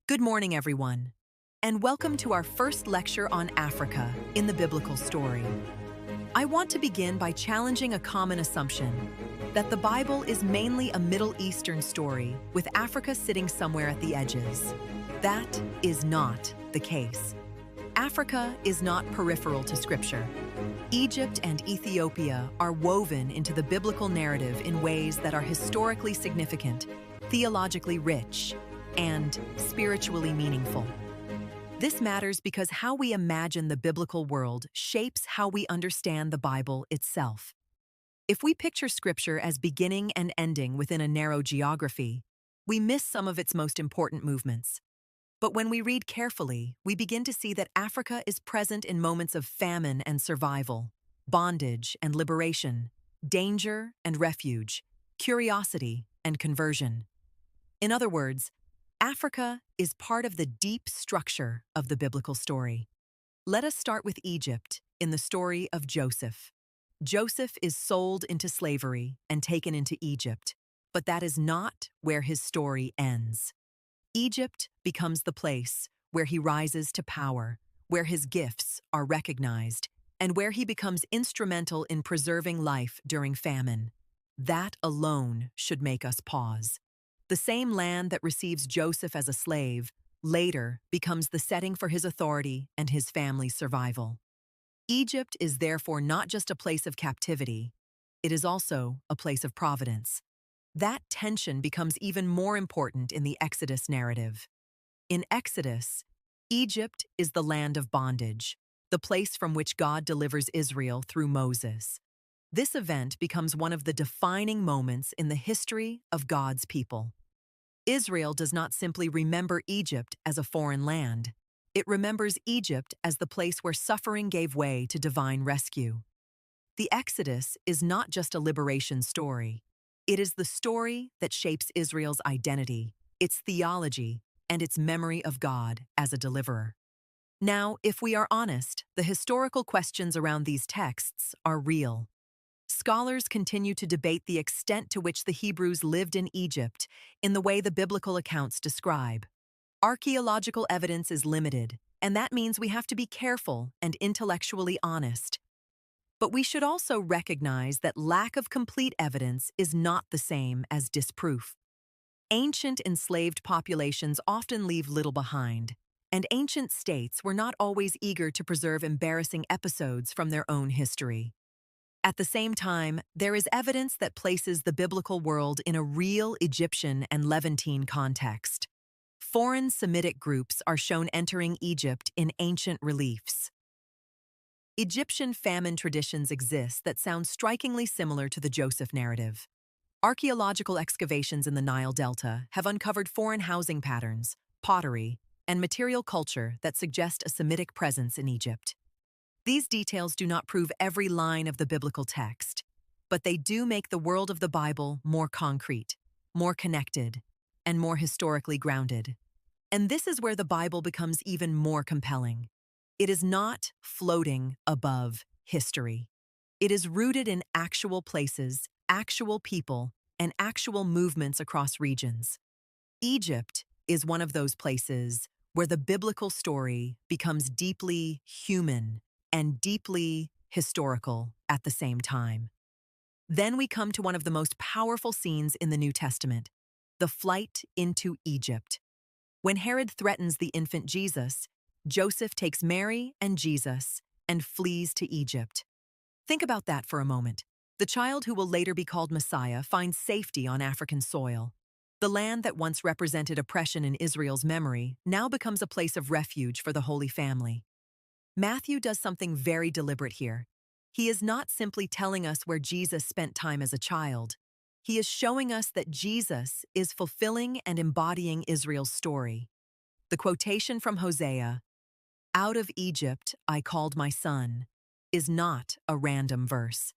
Good morning, everyone, and welcome to our first lecture on Africa in the biblical story. I want to begin by challenging a common assumption that the Bible is mainly a Middle Eastern story with Africa sitting somewhere at the edges. That is not the case. Africa is not peripheral to Scripture. Egypt and Ethiopia are woven into the biblical narrative in ways that are historically significant, theologically rich, and spiritually meaningful. This matters because how we imagine the biblical world shapes how we understand the Bible itself. If we picture Scripture as beginning and ending within a narrow geography, we miss some of its most important movements. But when we read carefully, we begin to see that Africa is present in moments of famine and survival, bondage and liberation, danger and refuge, curiosity and conversion. In other words, Africa is part of the deep structure of the biblical story. Let us start with Egypt in the story of Joseph. Joseph is sold into slavery and taken into Egypt, but that is not where his story ends. Egypt becomes the place where he rises to power, where his gifts are recognized, and where he becomes instrumental in preserving life during famine. That alone should make us pause. The same land that receives Joseph as a slave later becomes the setting for his authority and his family's survival. Egypt is therefore not just a place of captivity, it is also a place of providence. That tension becomes even more important in the Exodus narrative. In Exodus, Egypt is the land of bondage, the place from which God delivers Israel through Moses. This event becomes one of the defining moments in the history of God's people. Israel does not simply remember Egypt as a foreign land. It remembers Egypt as the place where suffering gave way to divine rescue. The Exodus is not just a liberation story. It is the story that shapes Israel's identity, its theology, and its memory of God as a deliverer. Now, if we are honest, the historical questions around these texts are real. Scholars continue to debate the extent to which the Hebrews lived in Egypt in the way the biblical accounts describe. Archaeological evidence is limited, and that means we have to be careful and intellectually honest. But we should also recognize that lack of complete evidence is not the same as disproof. Ancient enslaved populations often leave little behind, and ancient states were not always eager to preserve embarrassing episodes from their own history. At the same time, there is evidence that places the biblical world in a real Egyptian and Levantine context. Foreign Semitic groups are shown entering Egypt in ancient reliefs. Egyptian famine traditions exist that sound strikingly similar to the Joseph narrative. Archaeological excavations in the Nile Delta have uncovered foreign housing patterns, pottery, and material culture that suggest a Semitic presence in Egypt. These details do not prove every line of the biblical text, but they do make the world of the Bible more concrete, more connected, and more historically grounded. And this is where the Bible becomes even more compelling. It is not floating above history. It is rooted in actual places, actual people, and actual movements across regions. Egypt is one of those places where the biblical story becomes deeply human and deeply historical at the same time. Then we come to one of the most powerful scenes in the New Testament, the flight into Egypt. When Herod threatens the infant Jesus, Joseph takes Mary and Jesus and flees to Egypt. Think about that for a moment. The child who will later be called Messiah finds safety on African soil. The land that once represented oppression in Israel's memory now becomes a place of refuge for the Holy Family. Matthew does something very deliberate here. He is not simply telling us where Jesus spent time as a child. He is showing us that Jesus is fulfilling and embodying Israel's story. The quotation from Hosea, "Out of Egypt I called my son," is not a random verse.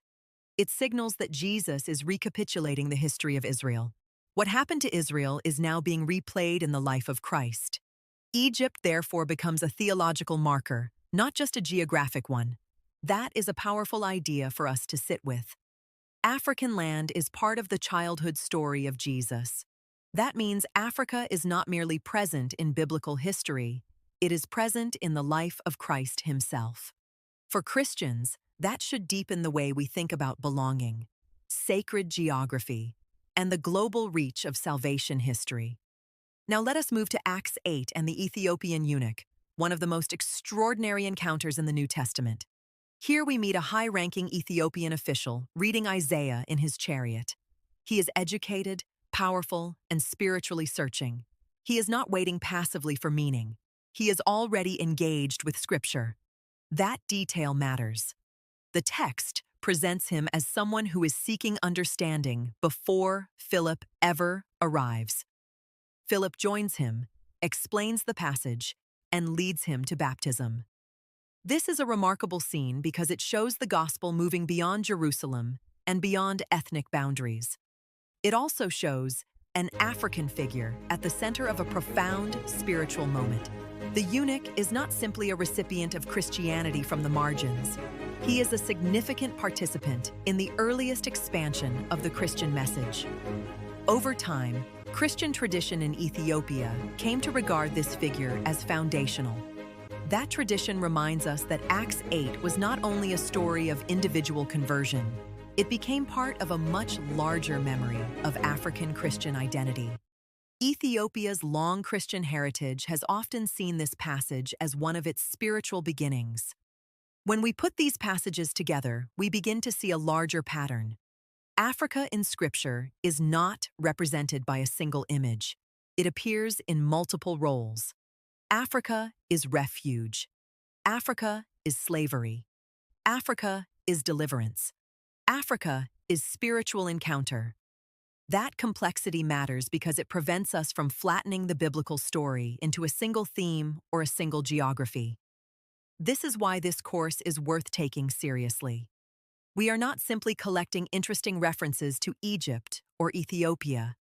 It signals that Jesus is recapitulating the history of Israel. What happened to Israel is now being replayed in the life of Christ. Egypt therefore becomes a theological marker, not just a geographic one. That is a powerful idea for us to sit with. African land is part of the childhood story of Jesus. That means Africa is not merely present in biblical history, it is present in the life of Christ himself. For Christians, that should deepen the way we think about belonging, sacred geography, and the global reach of salvation history. Now let us move to Acts 8 and the Ethiopian eunuch, one of the most extraordinary encounters in the New Testament. Here we meet a high-ranking Ethiopian official reading Isaiah in his chariot. He is educated, powerful, and spiritually searching. He is not waiting passively for meaning. He is already engaged with Scripture. That detail matters. The text presents him as someone who is seeking understanding before Philip ever arrives. Philip joins him, explains the passage, and leads him to baptism. This is a remarkable scene because it shows the gospel moving beyond Jerusalem and beyond ethnic boundaries. It also shows an African figure at the center of a profound spiritual moment. The eunuch is not simply a recipient of Christianity from the margins. He is a significant participant in the earliest expansion of the Christian message. Over time, Christian tradition in Ethiopia came to regard this figure as foundational. That tradition reminds us that Acts 8 was not only a story of individual conversion, it became part of a much larger memory of African Christian identity. Ethiopia's long Christian heritage has often seen this passage as one of its spiritual beginnings. When we put these passages together, we begin to see a larger pattern. Africa in Scripture is not represented by a single image. It appears in multiple roles. Africa is refuge. Africa is slavery. Africa is deliverance. Africa is spiritual encounter. That complexity matters because it prevents us from flattening the biblical story into a single theme or a single geography. This is why this course is worth taking seriously. We are not simply collecting interesting references to Egypt or Ethiopia.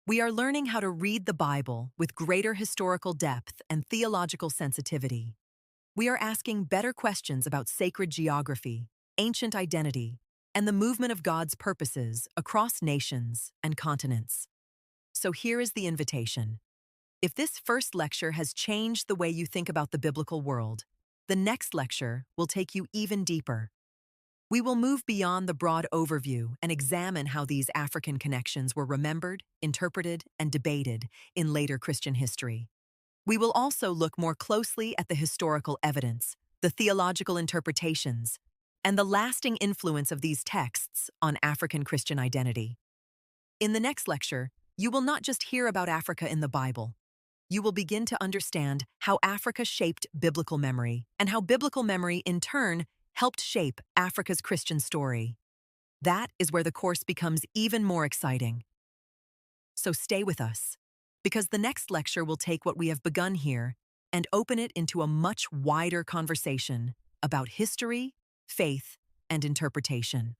We are learning how to read the Bible with greater historical depth and theological sensitivity. We are asking better questions about sacred geography, ancient identity, and the movement of God's purposes across nations and continents. So here is the invitation. If this first lecture has changed the way you think about the biblical world, the next lecture will take you even deeper. We will move beyond the broad overview and examine how these African connections were remembered, interpreted, and debated in later Christian history. We will also look more closely at the historical evidence, the theological interpretations, and the lasting influence of these texts on African Christian identity. In the next lecture, you will not just hear about Africa in the Bible. You will begin to understand how Africa shaped biblical memory, and how biblical memory, in turn, helped shape Africa's Christian story. That is where the course becomes even more exciting. So stay with us, because the next lecture will take what we have begun here and open it into a much wider conversation about history, faith, and interpretation.